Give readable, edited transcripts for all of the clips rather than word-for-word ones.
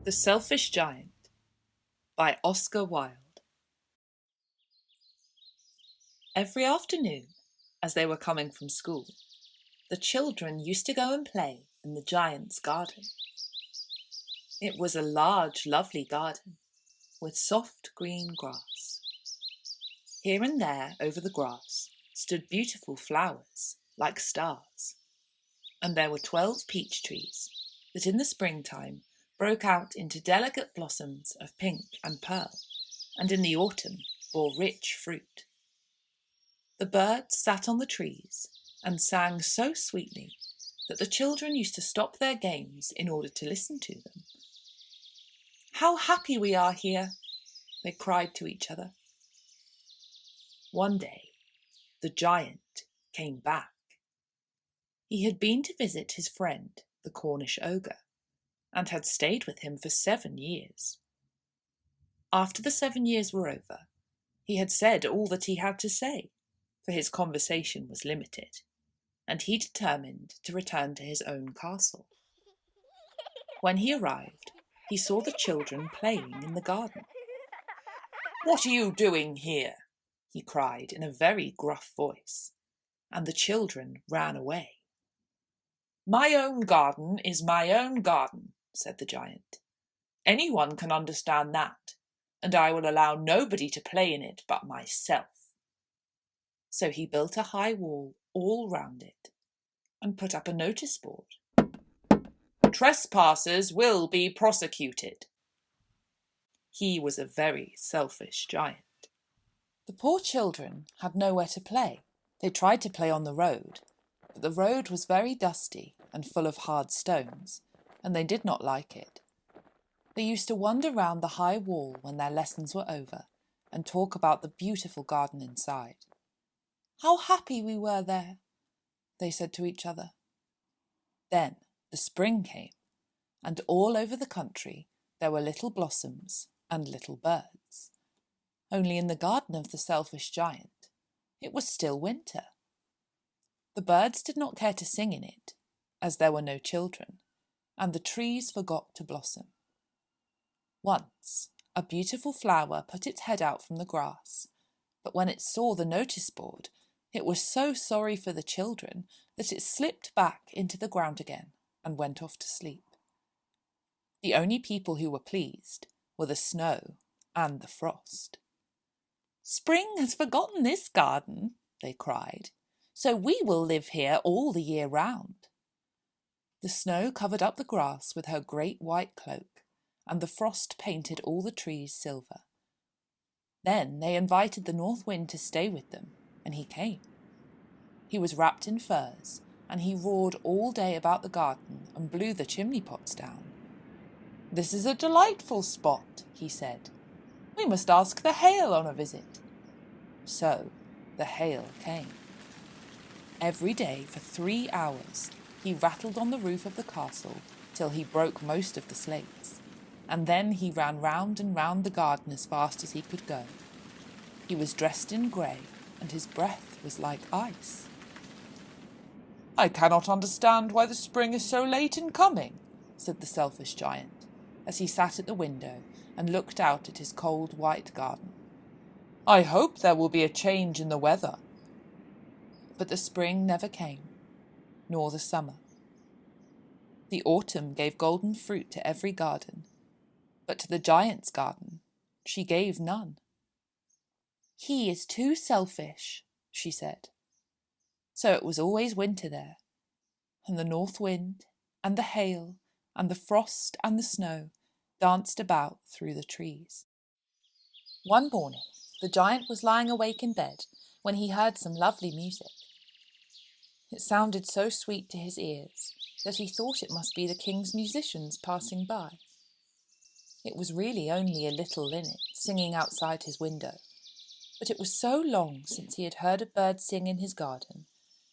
The Selfish Giant by Oscar Wilde. Every afternoon, as they were coming from school, the children used to go and play in the giant's garden. It was a large, lovely garden with soft green grass. Here and there over the grass stood beautiful flowers like stars, and there were 12 peach trees that in the springtime broke out into delicate blossoms of pink and pearl, and in the autumn bore rich fruit. The birds sat on the trees and sang so sweetly that the children used to stop their games in order to listen to them. "How happy we are here!" they cried to each other. One day, the giant came back. He had been to visit his friend, the Cornish ogre, and had stayed with him for 7 years. After the 7 years were over, he had said all that he had to say, for his conversation was limited, and he determined to return to his own castle. When he arrived, he saw the children playing in the garden. "What are you doing here?" he cried in a very gruff voice, and the children ran away. "My own garden is my own garden," said the giant. "Anyone can understand that, and I will allow nobody to play in it but myself." So he built a high wall all round it and put up a notice board. "Trespassers will be prosecuted." He was a very selfish giant. The poor children had nowhere to play. They tried to play on the road, but the road was very dusty and full of hard stones, and they did not like it. They used to wander round the high wall when their lessons were over and talk about the beautiful garden inside. "How happy we were there," they said to each other. Then the spring came, and all over the country there were little blossoms and little birds. Only in the garden of the selfish giant, it was still winter. The birds did not care to sing in it, as there were no children, and the trees forgot to blossom. Once, a beautiful flower put its head out from the grass, but when it saw the notice board, it was so sorry for the children that it slipped back into the ground again and went off to sleep. The only people who were pleased were the snow and the frost. "Spring has forgotten this garden," they cried, "so we will live here all the year round." The snow covered up the grass with her great white cloak, and the frost painted all the trees silver. Then they invited the north wind to stay with them, and he came. He was wrapped in furs, and he roared all day about the garden and blew the chimney pots down. "This is a delightful spot," he said. "We must ask the hail on a visit." So the hail came. Every day for 3 hours he rattled on the roof of the castle till he broke most of the slates, and then he ran round and round the garden as fast as he could go. He was dressed in grey, and his breath was like ice. "I cannot understand why the spring is so late in coming," said the selfish giant, as he sat at the window and looked out at his cold white garden. "I hope there will be a change in the weather." But the spring never came, nor the summer. The autumn gave golden fruit to every garden, but to the giant's garden she gave none. "He is too selfish," she said. So it was always winter there, and the north wind and the hail and the frost and the snow danced about through the trees. One morning the giant was lying awake in bed when he heard some lovely music. It sounded so sweet to his ears that he thought it must be the king's musicians passing by. It was really only a little linnet singing outside his window, but it was so long since he had heard a bird sing in his garden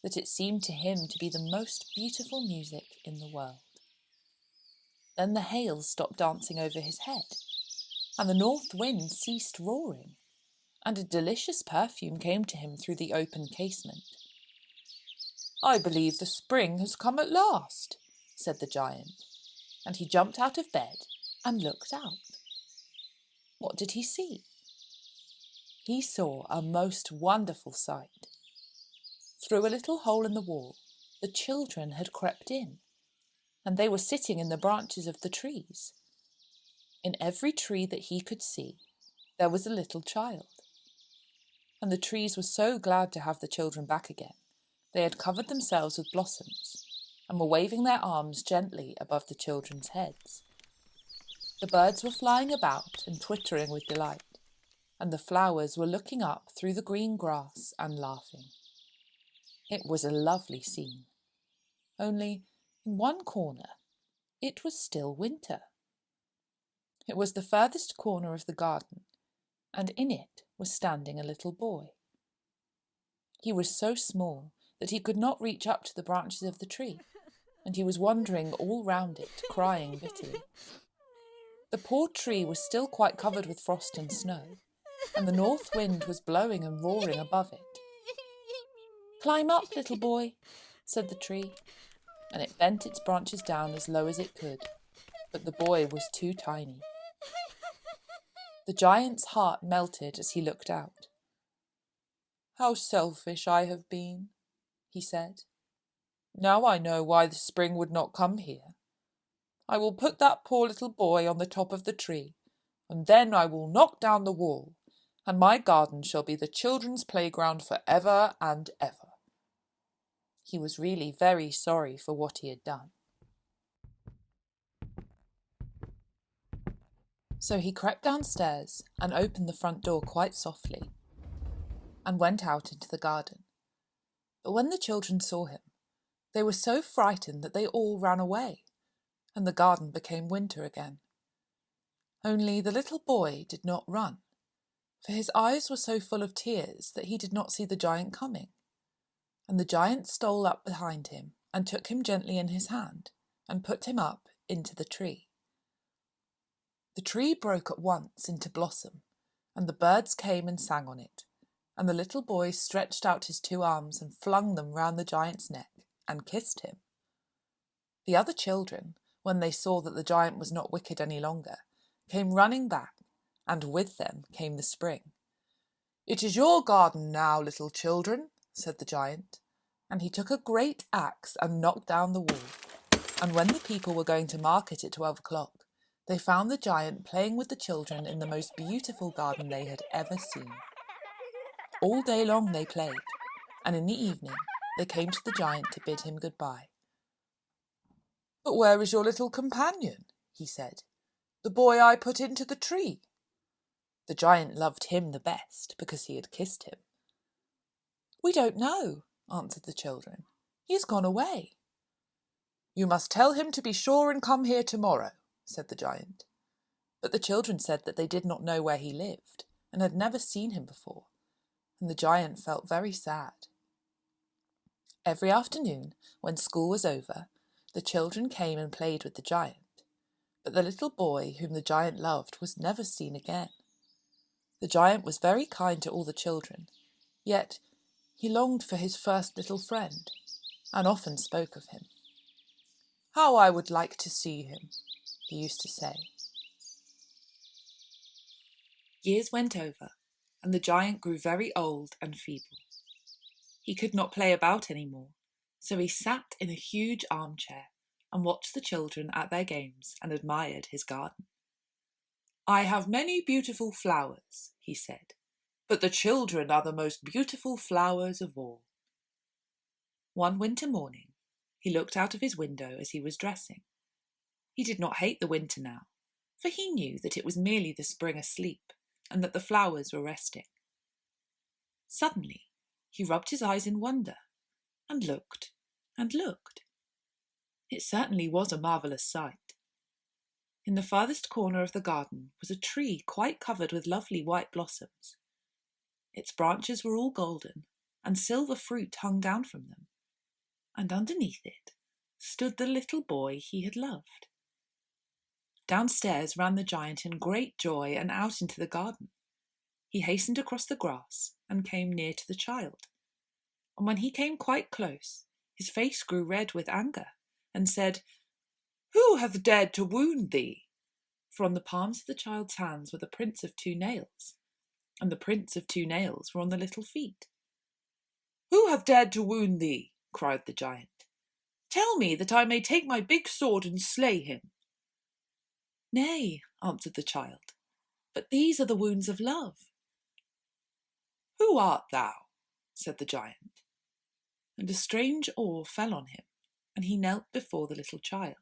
that it seemed to him to be the most beautiful music in the world. Then the hail stopped dancing over his head, and the north wind ceased roaring, and a delicious perfume came to him through the open casement. "I believe the spring has come at last," said the giant, and he jumped out of bed and looked out. What did he see? He saw a most wonderful sight. Through a little hole in the wall, the children had crept in, and they were sitting in the branches of the trees. In every tree that he could see, there was a little child. And the trees were so glad to have the children back again. They had covered themselves with blossoms and were waving their arms gently above the children's heads. The birds were flying about and twittering with delight, and the flowers were looking up through the green grass and laughing. It was a lovely scene. Only in one corner, it was still winter. It was the furthest corner of the garden, and in it was standing a little boy. He was so small that he could not reach up to the branches of the tree, and he was wandering all round it, crying bitterly. The poor tree was still quite covered with frost and snow, and the north wind was blowing and roaring above it. "Climb up, little boy," said the tree, and it bent its branches down as low as it could, but the boy was too tiny. The giant's heart melted as he looked out. "How selfish I have been," he said. "Now I know why the spring would not come here. I will put that poor little boy on the top of the tree, and then I will knock down the wall, and my garden shall be the children's playground for ever and ever." He was really very sorry for what he had done. So he crept downstairs and opened the front door quite softly and went out into the garden. But when the children saw him, they were so frightened that they all ran away, and the garden became winter again. Only the little boy did not run, for his eyes were so full of tears that he did not see the giant coming. And the giant stole up behind him and took him gently in his hand and put him up into the tree. The tree broke at once into blossom, and the birds came and sang on it, and the little boy stretched out his 2 arms and flung them round the giant's neck and kissed him. The other children, when they saw that the giant was not wicked any longer, came running back, and with them came the spring. "It is your garden now, little children," said the giant, and he took a great axe and knocked down the wall. And when the people were going to market at 12 o'clock, they found the giant playing with the children in the most beautiful garden they had ever seen. All day long they played, and in the evening they came to the giant to bid him goodbye. "But where is your little companion?" he said. "The boy I put into the tree." The giant loved him the best because he had kissed him. "We don't know," answered the children. "He has gone away." "You must tell him to be sure and come here tomorrow," said the giant. But the children said that they did not know where he lived and had never seen him before, and the giant felt very sad. Every afternoon, when school was over, the children came and played with the giant, but the little boy whom the giant loved was never seen again. The giant was very kind to all the children, yet he longed for his first little friend, and often spoke of him. "How I would like to see him," he used to say. Years went over, and the giant grew very old and feeble. He could not play about any more, so he sat in a huge armchair and watched the children at their games and admired his garden. "I have many beautiful flowers," he said, "but the children are the most beautiful flowers of all." One winter morning, he looked out of his window as he was dressing. He did not hate the winter now, for he knew that it was merely the spring asleep and that the flowers were resting. Suddenly, he rubbed his eyes in wonder and looked and looked. It certainly was a marvellous sight. In the farthest corner of the garden was a tree quite covered with lovely white blossoms. Its branches were all golden, and silver fruit hung down from them, and underneath it stood the little boy he had loved. Downstairs ran the giant in great joy and out into the garden. He hastened across the grass and came near to the child, and when he came quite close, his face grew red with anger, and said, "Who hath dared to wound thee? for on the palms of the child's hands were the prints of 2 nails, and the prints of 2 nails were on the little feet. "Who hath dared to wound thee?" cried the giant. "Tell me, that I may take my big sword and slay him." "Nay," answered the child, "but these are the wounds of love." "Who art thou?" said the giant. And a strange awe fell on him, and he knelt before the little child.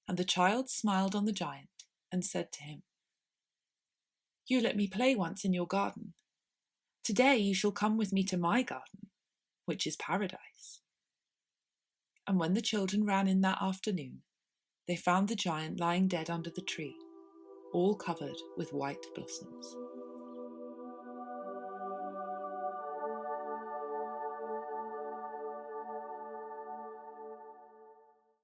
And the child smiled on the giant and said to him, "You let me play once in your garden. Today you shall come with me to my garden, which is paradise." And when the children ran in that afternoon, they found the giant lying dead under the tree, all covered with white blossoms.